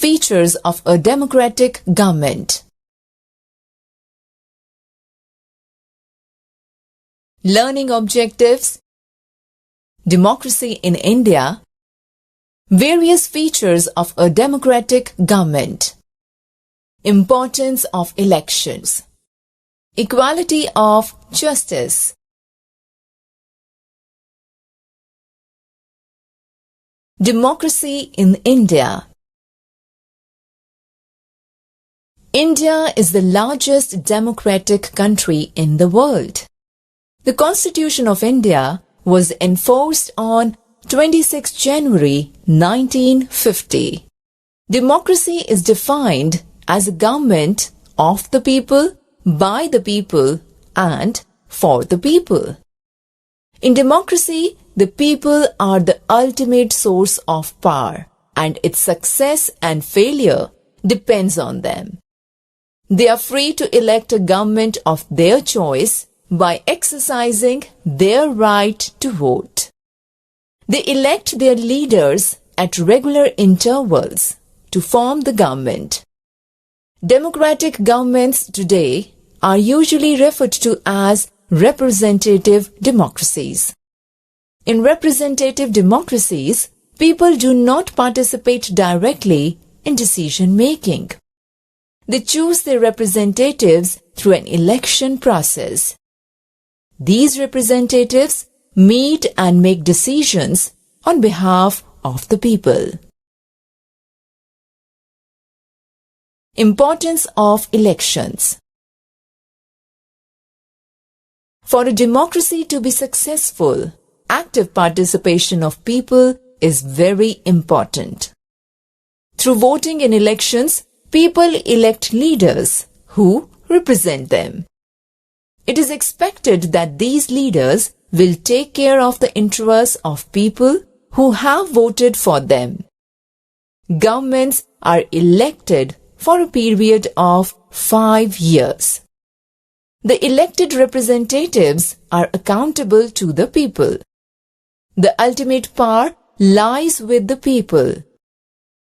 features of a democratic government. Learning objectives, democracy in India, various features of a democratic government, importance of elections, equality of justice, democracy in India. India is the largest democratic country in the world. The Constitution of India was enforced on 26 January 1950. Democracy is defined as a government of the people, by the people, and for the people. In democracy, the people are the ultimate source of power, and its success and failure depends on them. They are free to elect a government of their choice by exercising their right to vote. They elect their leaders at regular intervals to form the government. Democratic governments today are usually referred to as representative democracies. In representative democracies, people do not participate directly in decision-making. They choose their representatives through an election process. These representatives meet and make decisions on behalf of the people. Importance of elections. For a democracy to be successful, active participation of people is very important. Through voting in elections, people elect leaders who represent them. It is expected that these leaders will take care of the interests of people who have voted for them. Governments are elected for a period of 5 years. The elected representatives are accountable to the people. The ultimate power lies with the people.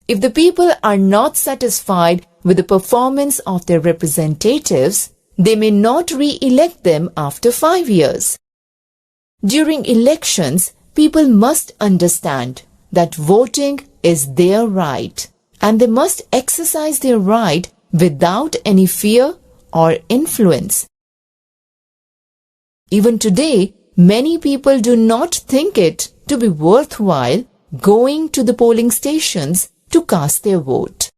If the people are not satisfied with the performance of their representatives, they may not re-elect them after 5 years. During elections, people must understand that voting is their right, and they must exercise their right without any fear or influence. Even today, many people do not think it to be worthwhile going to the polling stations to cast their vote.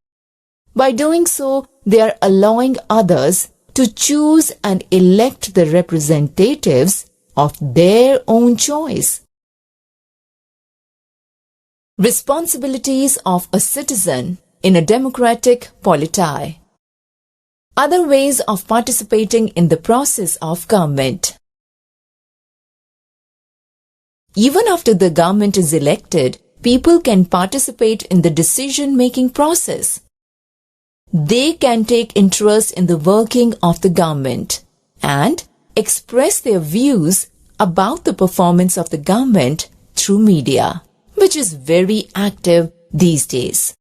By doing so, they are allowing others to choose and elect the representatives of their own choice. Responsibilities of a citizen in a democratic polity. Other ways of participating in the process of government. Even after the government is elected, people can participate in the decision-making process. They can take interest in the working of the government and express their views about the performance of the government through media, which is very active these days.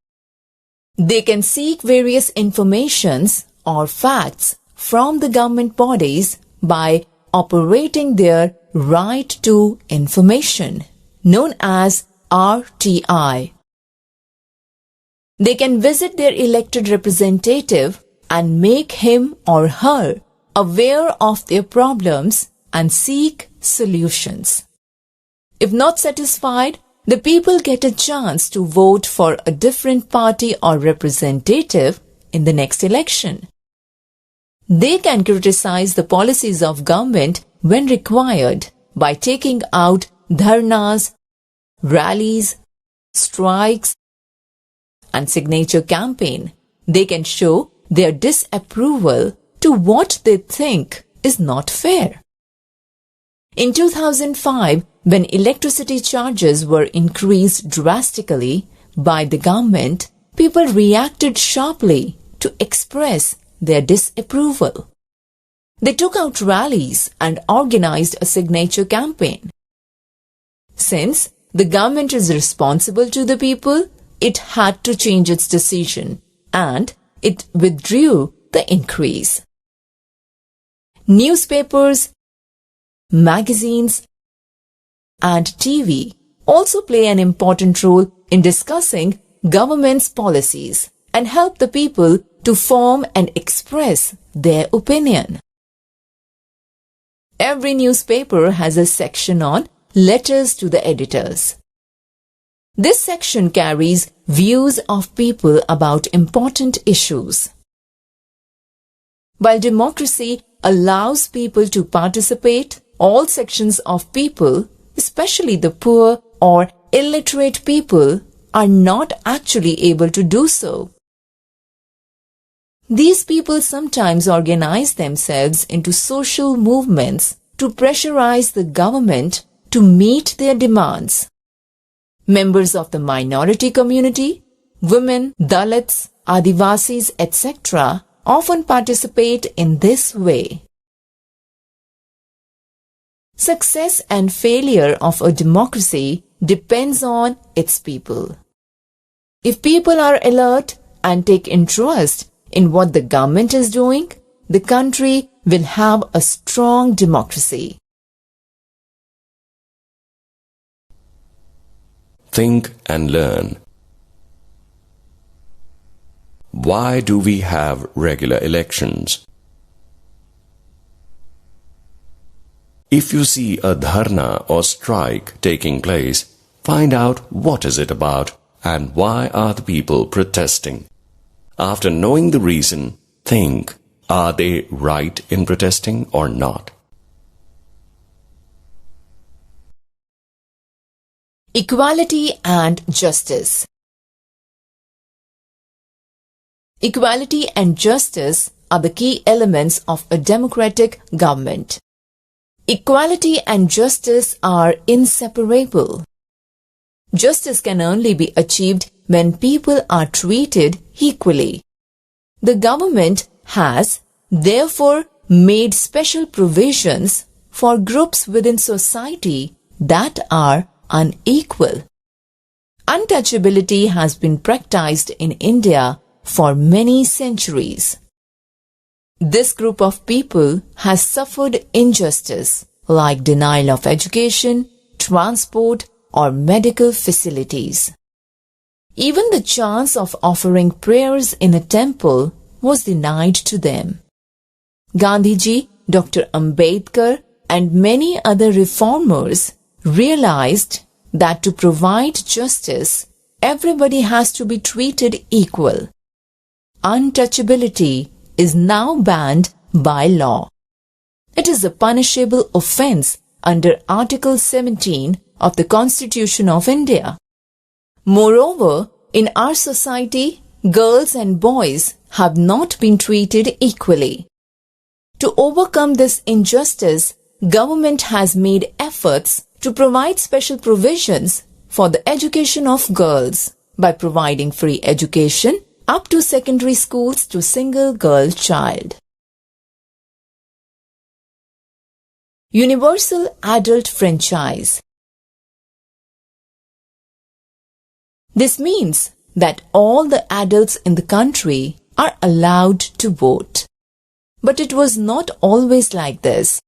They can seek various informations or facts from the government bodies by operating their right to information, known as RTI. They can visit their elected representative and make him or her aware of their problems and seek solutions. If not satisfied, the people get a chance to vote for a different party or representative in the next election. They can criticize the policies of government when required by taking out dharnas, rallies, strikes, and signature campaign. They can show their disapproval to what they think is not fair. In 2005, when electricity charges were increased drastically by the government, people reacted sharply to express their disapproval. They took out rallies and organized a signature campaign. Since the government is responsible to the people, it had to change its decision and it withdrew the increase. Newspapers, magazines, and TV also play an important role in discussing government's policies and help the people to form and express their opinion. Every newspaper has a section on letters to the editors. This section carries views of people about important issues. While democracy allows people to participate, all sections of people, especially the poor or illiterate people, are not actually able to do so. These people sometimes organize themselves into social movements to pressurize the government to meet their demands. Members of the minority community, women, Dalits, Adivasis, etc. often participate in this way. Success and failure of a democracy depends on its people. If people are alert and take interest in what the government is doing, the country will have a strong democracy. Think and learn. Why do we have regular elections? If you see a dharna or strike taking place, find out what is it about and why are the people protesting. After knowing the reason, think, are they right in protesting or not? Equality and justice. Equality and justice are the key elements of a democratic government. Equality and justice are inseparable. Justice can only be achieved when people are treated equally. The government has, therefore, made special provisions for groups within society that are unequal. Untouchability has been practiced in India for many centuries. This group of people has suffered injustice like denial of education, transport, or medical facilities. Even the chance of offering prayers in a temple was denied to them. Gandhiji, Dr. Ambedkar, and many other reformers realized that to provide justice, everybody has to be treated equal. Untouchability is now banned by law. It is a punishable offence under Article 17 of the Constitution of India. Moreover, in our society, girls and boys have not been treated equally. To overcome this injustice, government has made efforts to provide special provisions for the education of girls by providing free education up to secondary schools to single girl child. Universal adult franchise. This means that all the adults in the country are allowed to vote. But it was not always like this.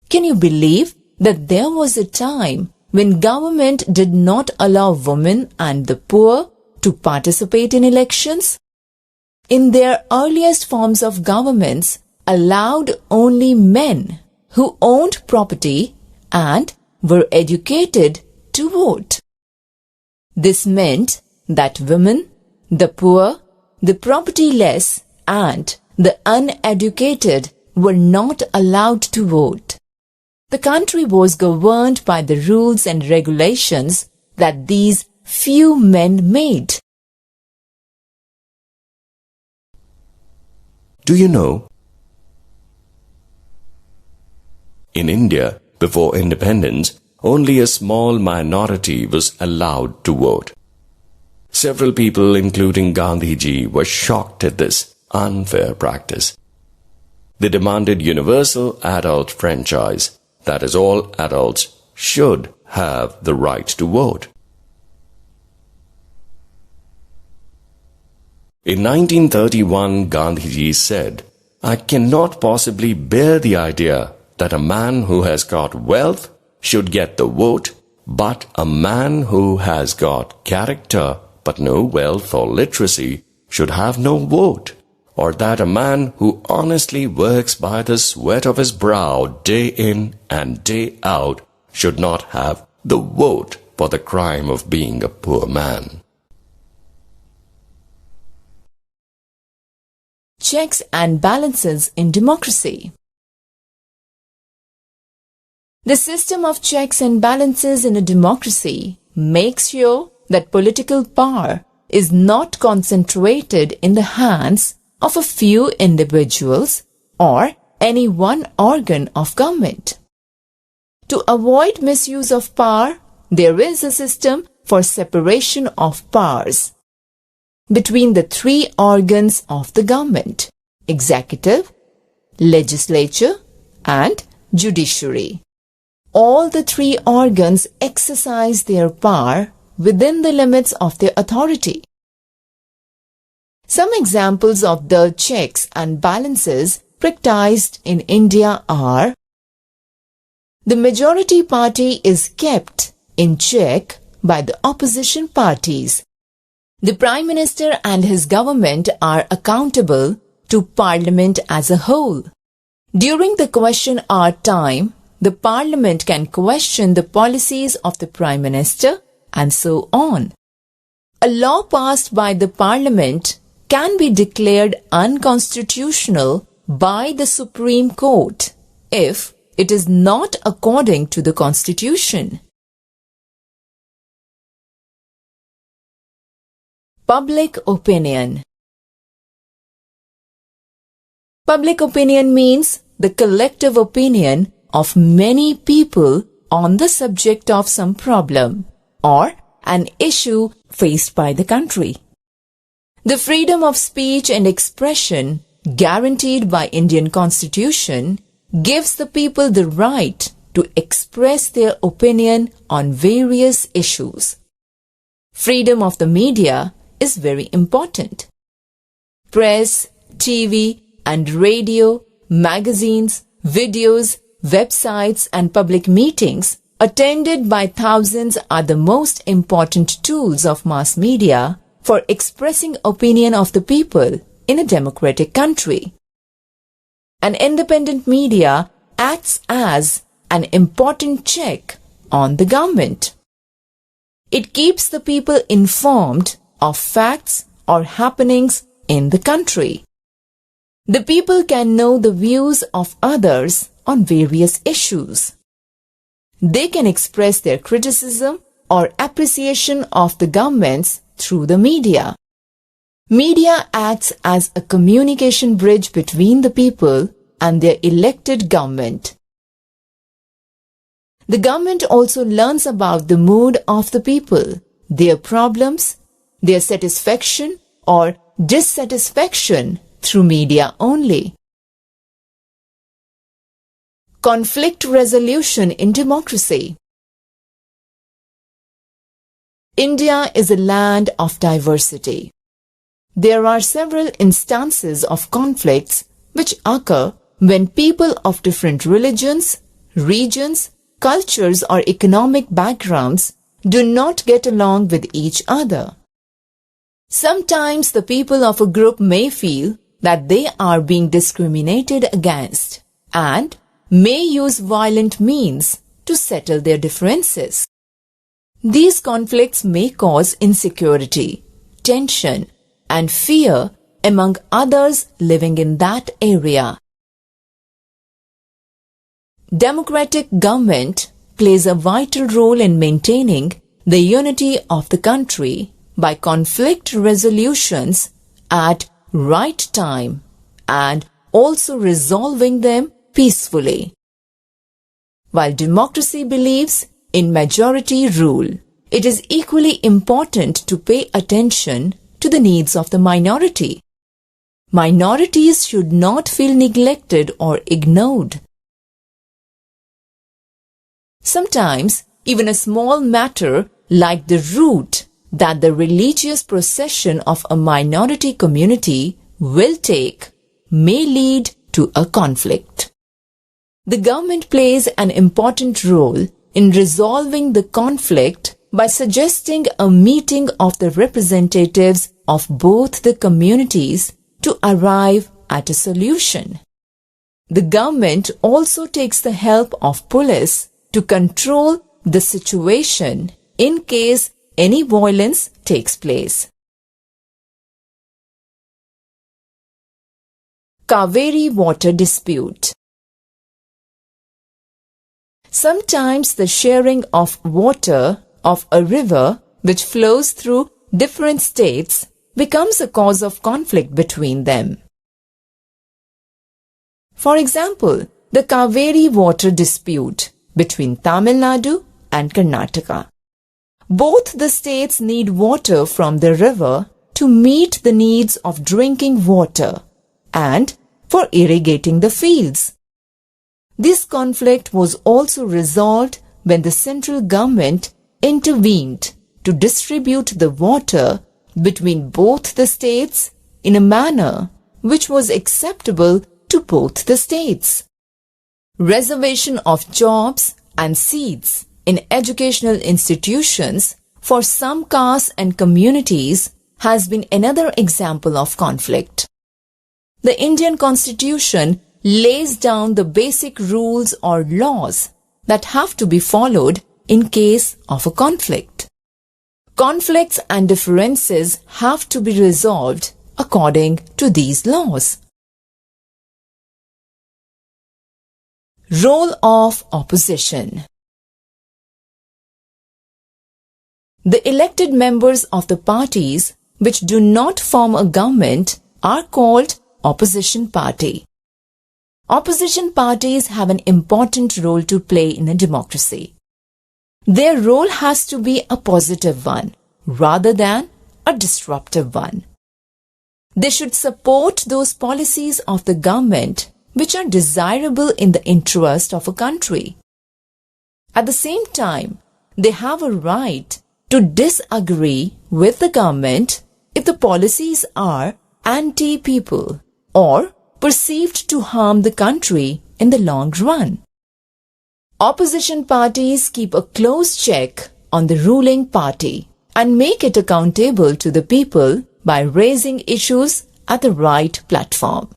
Can you believe that there was a time when government did not allow women and the poor to participate in elections? In their earliest forms of governments, allowed only men who owned property and were educated to vote. This meant that women, the poor, the propertyless, and the uneducated were not allowed to vote. The country was governed by the rules and regulations that these few men made. Do you know? In India, before independence, only a small minority was allowed to vote. Several people, including Gandhiji, were shocked at this unfair practice. They demanded universal adult franchise, that is, all adults should have the right to vote. In 1931, Gandhiji said, "I cannot possibly bear the idea that a man who has got wealth should get the vote, but a man who has got character but no wealth or literacy should have no vote, or that a man who honestly works by the sweat of his brow day in and day out should not have the vote for the crime of being a poor man." Checks and balances in democracy. The system of checks and balances in a democracy makes sure that political power is not concentrated in the hands of a few individuals or any one organ of government. To avoid misuse of power, there is a system for separation of powers between the three organs of the government: executive, legislature, and judiciary. All the three organs exercise their power within the limits of their authority. Some examples of the checks and balances practiced in India are: the majority party is kept in check by the opposition parties. The Prime Minister and his government are accountable to Parliament as a whole. During the question hour time, the Parliament can question the policies of the Prime Minister and so on. A law passed by the Parliament can be declared unconstitutional by the Supreme Court if it is not according to the Constitution. Public opinion. Public opinion means the collective opinion of many people on the subject of some problem or an issue faced by the country. The freedom of speech and expression guaranteed by Indian Constitution gives the people the right to express their opinion on various issues. Freedom of the media is very important. Press, TV and radio, magazines, videos, websites and public meetings attended by thousands are the most important tools of mass media for expressing opinion of the people in a democratic country. An independent media acts as an important check on the government. It keeps the people informed of facts or happenings in the country. The people can know the views of others on various issues. They can express their criticism or appreciation of the governments through the media. Media acts as a communication bridge between the people and their elected government. The government also learns about the mood of the people, their problems, their satisfaction or dissatisfaction through media only. Conflict resolution in democracy. India is a land of diversity. There are several instances of conflicts which occur when people of different religions, regions, cultures or economic backgrounds do not get along with each other. Sometimes the people of a group may feel that they are being discriminated against and may use violent means to settle their differences. These conflicts may cause insecurity, tension, and fear among others living in that area. Democratic government plays a vital role in maintaining the unity of the country by conflict resolutions at right time and also resolving them peacefully. While democracy believes in majority rule, it is equally important to pay attention to the needs of the minority. Minorities should not feel neglected or ignored. Sometimes, even a small matter like the route that the religious procession of a minority community will take may lead to a conflict. The government plays an important role in resolving the conflict by suggesting a meeting of the representatives of both the communities to arrive at a solution. The government also takes the help of police to control the situation in case any violence takes place. CAUVERY water dispute. Sometimes the sharing of water of a river which flows through different states becomes a cause of conflict between them. For example, the CAUVERY water dispute between Tamil Nadu and Karnataka. Both the states need water from the river to meet the needs of drinking water and for irrigating the fields. This conflict was also resolved when the central government intervened to distribute the water between both the states in a manner which was acceptable to both the states. Reservation of jobs and seats in educational institutions for some castes and communities has been another example of conflict. The Indian Constitution lays down the basic rules or laws that have to be followed in case of a conflict. Conflicts and differences have to be resolved according to these laws. Role of opposition. The elected members of the parties which do not form a government are called opposition party. Opposition parties have an important role to play in a democracy. Their role has to be a positive one rather than a disruptive one. They should support those policies of the government which are desirable in the interest of a country. At the same time, they have a right to disagree with the government if the policies are anti-people or perceived to harm the country in the long run. Opposition parties keep a close check on the ruling party and make it accountable to the people by raising issues at the right platform.